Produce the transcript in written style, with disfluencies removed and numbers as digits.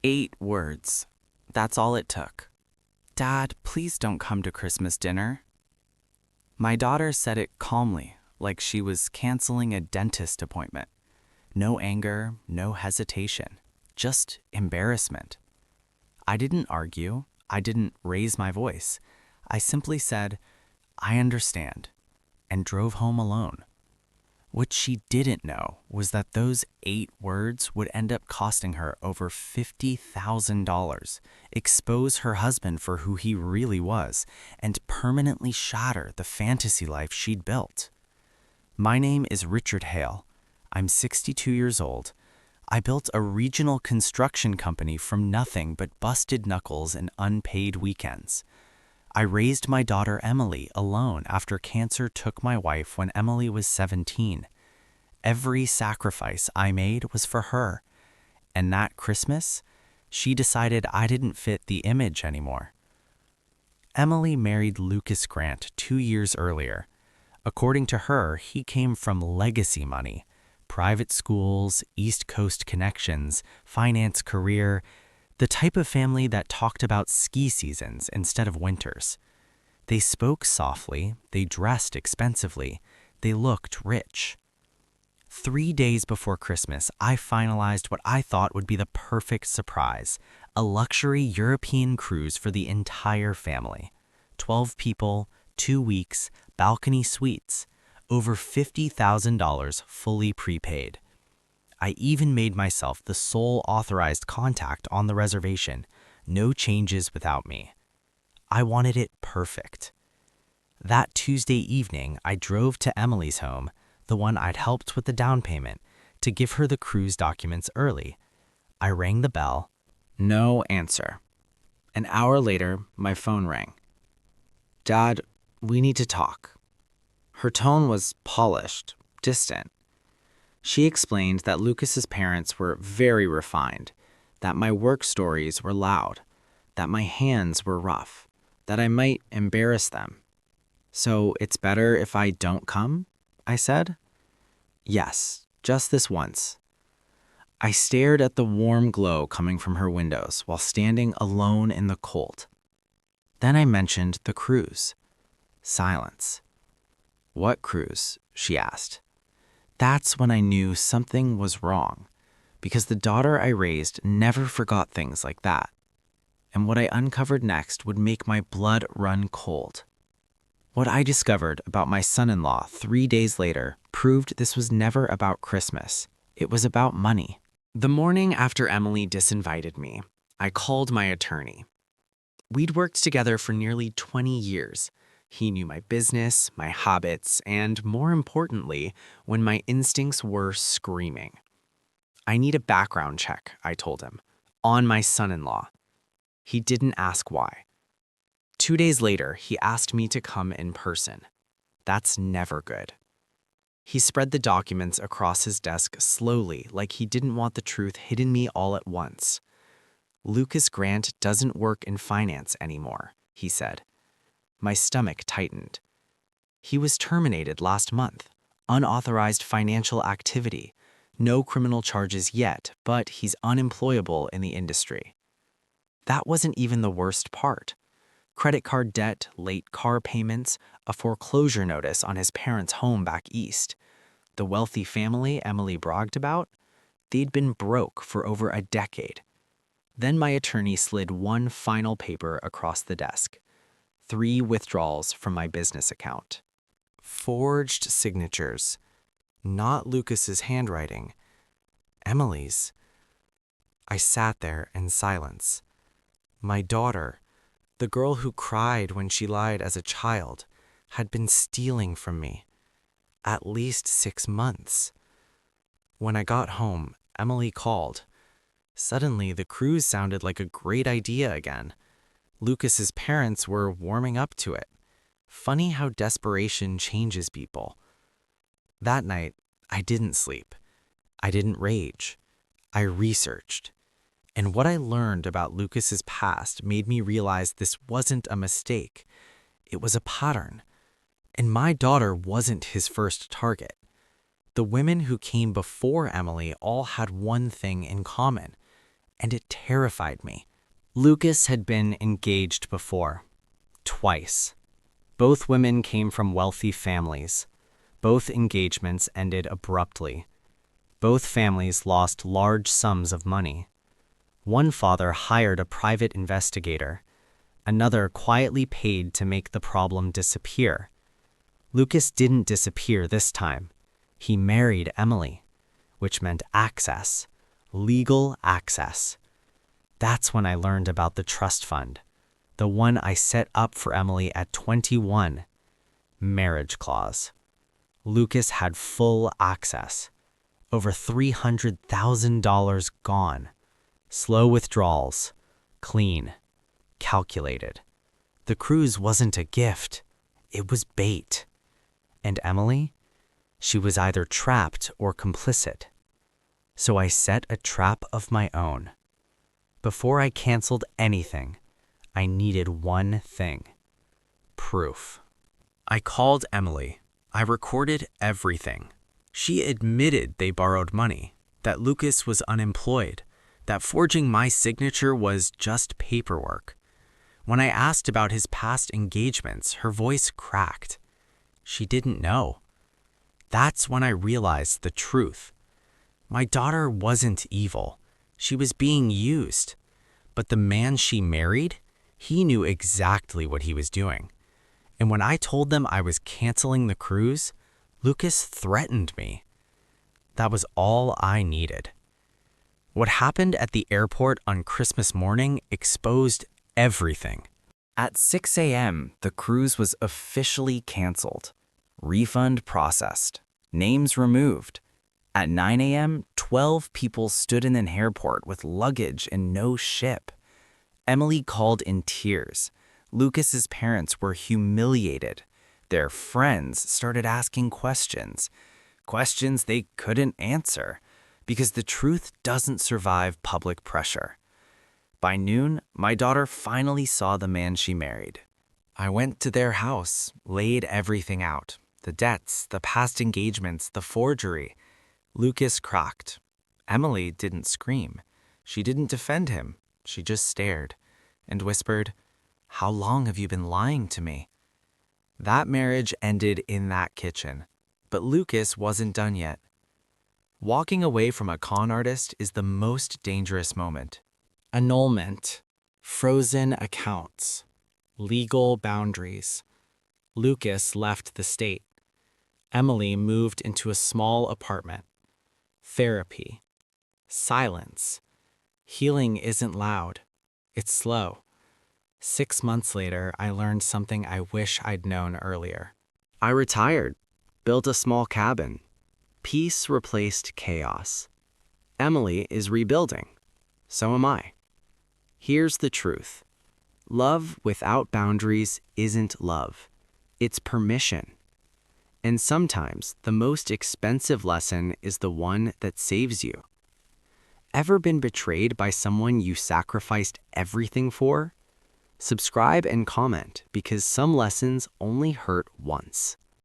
8 words. That's all it took. Dad, please don't come to Christmas dinner. My daughter said it calmly, like she was canceling a dentist appointment. No anger, no hesitation, just embarrassment. I didn't argue. I didn't raise my voice. I simply said, I understand, and drove home alone. What she didn't know was that those 8 words would end up costing her over $50,000, expose her husband for who he really was, and permanently shatter the fantasy life she'd built. My name is Richard Hale. I'm 62 years old. I built a regional construction company from nothing but busted knuckles and unpaid weekends. I raised my daughter Emily alone after cancer took my wife when Emily was 17. Every sacrifice I made was for her. And that Christmas, she decided I didn't fit the image anymore. Emily married Lucas Grant 2 years earlier. According to her, he came from legacy money, private schools, East Coast connections, finance career, the type of family that talked about ski seasons instead of winters. They spoke softly, they dressed expensively, they looked rich. 3 days before Christmas, I finalized what I thought would be the perfect surprise, a luxury European cruise for the entire family. 12 people, 2 weeks, balcony suites, over $50,000 fully prepaid. I even made myself the sole authorized contact on the reservation, no changes without me. I wanted it perfect. That Tuesday evening, I drove to Emily's home, the one I'd helped with the down payment, to give her the cruise documents early. I rang the bell. No answer. An hour later, my phone rang. Dad, we need to talk. Her tone was polished, distant. She explained that Lucas's parents were very refined, that my work stories were loud, that my hands were rough, that I might embarrass them. So it's better if I don't come? I said. Yes, just this once. I stared at the warm glow coming from her windows while standing alone in the cold. Then I mentioned the cruise. Silence. What cruise? She asked. That's when I knew something was wrong, because the daughter I raised never forgot things like that. And what I uncovered next would make my blood run cold. What I discovered about my son-in-law 3 days later proved this was never about Christmas. It was about money. The morning after Emily disinvited me, I called my attorney. We'd worked together for nearly 20 years. He knew my business, my habits, and more importantly, when my instincts were screaming. I need a background check, I told him, on my son-in-law. He didn't ask why. 2 days later, he asked me to come in person. That's never good. He spread the documents across his desk slowly, like he didn't want the truth hidden me all at once. Lucas Grant doesn't work in finance anymore, he said. My stomach tightened. He was terminated last month. Unauthorized financial activity. No criminal charges yet, but he's unemployable in the industry. That wasn't even the worst part. Credit card debt, late car payments, a foreclosure notice on his parents' home back east. The wealthy family Emily bragged about, they'd been broke for over a decade. Then my attorney slid one final paper across the desk. 3 withdrawals from my business account. Forged signatures. Not Lucas's handwriting. Emily's. I sat there in silence. My daughter, the girl who cried when she lied as a child, had been stealing from me. At least 6 months. When I got home, Emily called. Suddenly, the cruise sounded like a great idea again. Lucas's parents were warming up to it. Funny how desperation changes people. That night, I didn't sleep. I didn't rage. I researched. And what I learned about Lucas's past made me realize this wasn't a mistake. It was a pattern. And my daughter wasn't his first target. The women who came before Emily all had one thing in common. and it terrified me. Lucas had been engaged before, twice. Both women came from wealthy families. Both engagements ended abruptly. Both families lost large sums of money. One father hired a private investigator. Another quietly paid to make the problem disappear. Lucas didn't disappear this time. He married Emily, which meant access, legal access. That's when I learned about the trust fund, the one I set up for Emily at 21. Marriage clause. Lucas had full access. Over $300,000 gone. Slow withdrawals. Clean. Calculated. The cruise wasn't a gift. It was bait. And Emily? She was either trapped or complicit. So I set a trap of my own. Before I canceled anything, I needed one thing. Proof. I called Emily. I recorded everything. She admitted they borrowed money, that Lucas was unemployed, that forging my signature was just paperwork. When I asked about his past engagements, her voice cracked. She didn't know. That's when I realized the truth. My daughter wasn't evil. She was being used. But the man she married, he knew exactly what he was doing. And when I told them I was canceling the cruise, Lucas threatened me. That was all I needed. What happened at the airport on Christmas morning exposed everything. At 6 a.m., the cruise was officially canceled. Refund processed. Names removed. At 9 a.m., 12 people stood in an airport with luggage and no ship. Emily called in tears. Lucas's parents were humiliated. Their friends started asking questions they couldn't answer, because the truth doesn't survive public pressure. By noon, my daughter finally saw the man she married. I went to their house, laid everything out. The debts, the past engagements, the forgery. Lucas crocked. Emily didn't scream. She didn't defend him. She just stared and whispered, "How long have you been lying to me?" That marriage ended in that kitchen, but Lucas wasn't done yet. Walking away from a con artist is the most dangerous moment. Annulment, frozen accounts, legal boundaries. Lucas left the state. Emily moved into a small apartment. Therapy, silence. Healing isn't loud. It's slow. 6 months later, I learned something I wish I'd known earlier. I retired, built a small cabin. Peace replaced chaos. Emily is rebuilding. So am I. Here's the truth. Love without boundaries isn't love. It's permission. And sometimes the most expensive lesson is the one that saves you. Ever been betrayed by someone you sacrificed everything for? Subscribe and comment, because some lessons only hurt once.